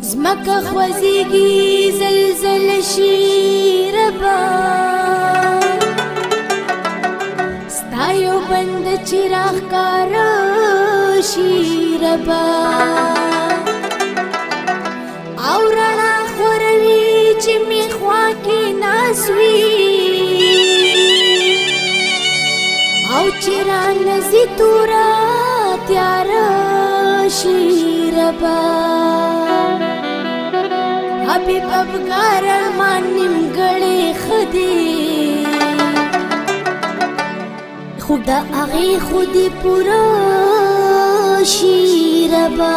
زمکه خوځېږي زلزله شي ربا ستا یو بند چې راښکاره شي ربا او رڼا خوروي چې مې خوا کې ناست وي او چې رانځي توره تیاره شي ربا حبیب افګار ارمان نیمګړی ښه دی خو د هغې خو دې پوره شي ربا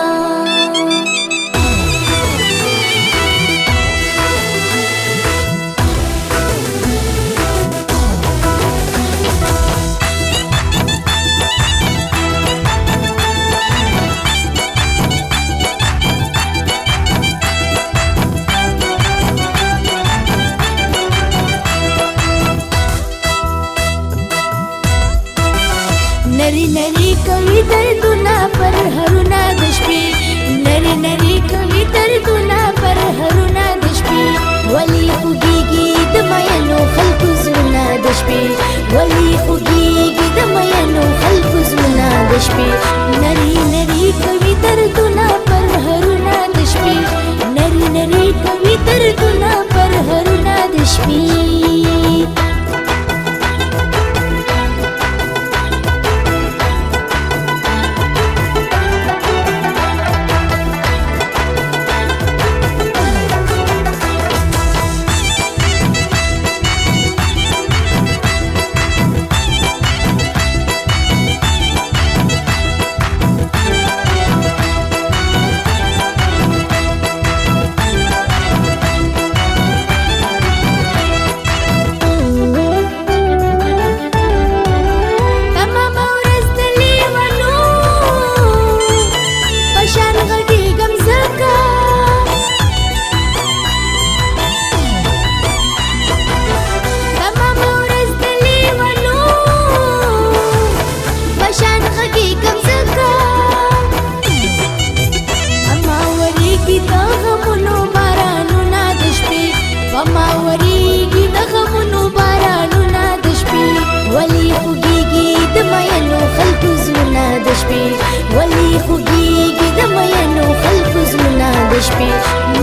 नरी नरी कवि दर्दुना पर हरुना दशपी नरी नरी कवि दर्दुना पर हरुना दशपी वली खुगीगी दमयनो खल्क जुना दशपी वली खुगीगी दमयनो खल्क जुना दशपी नरी नरी कवि दर्दुना पर हरुना दशपी नरी नरी कवि दर्दुना पर हरुना दशपी वली खुगीगी दमयनो खल्क जुना दशपी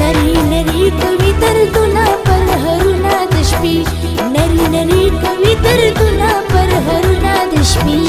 नरी नरी कवि दर्दुना पर हरुना दशपी नरी नरी कवि दर्दुना पर हरुना दशपी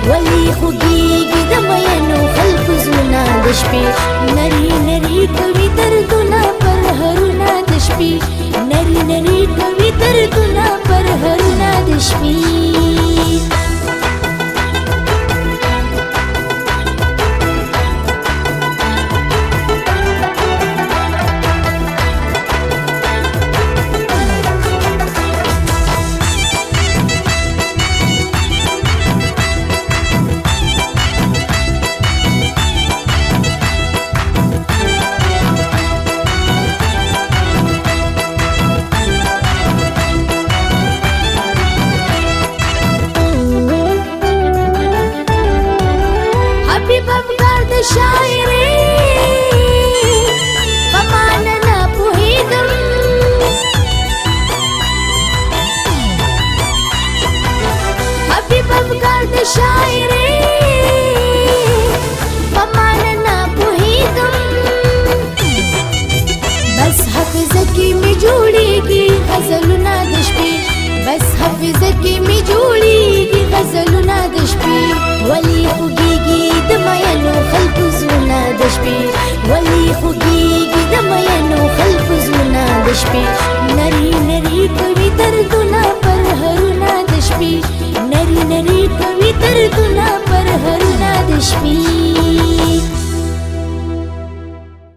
वली खुगीगी दमयनो खल्क जुना दशपी नरी नरी कवि दर्दुना पर हरुना दशपी नरी नरी कवि दर्दुना पर हरुना दशपी حافظه کې می جوړیږي غزلونه د شپې بس حافظه کې می جوړیږي غزلونه د شپې ولي خوږیږي د مینو خلکو زړونه د شپې ولي خوږیږي د مینو خلکو زړونه د شپې نری نری کوي دردونه پر هرونه د شپې نری نری کوي دردونه پر هرونه د شپې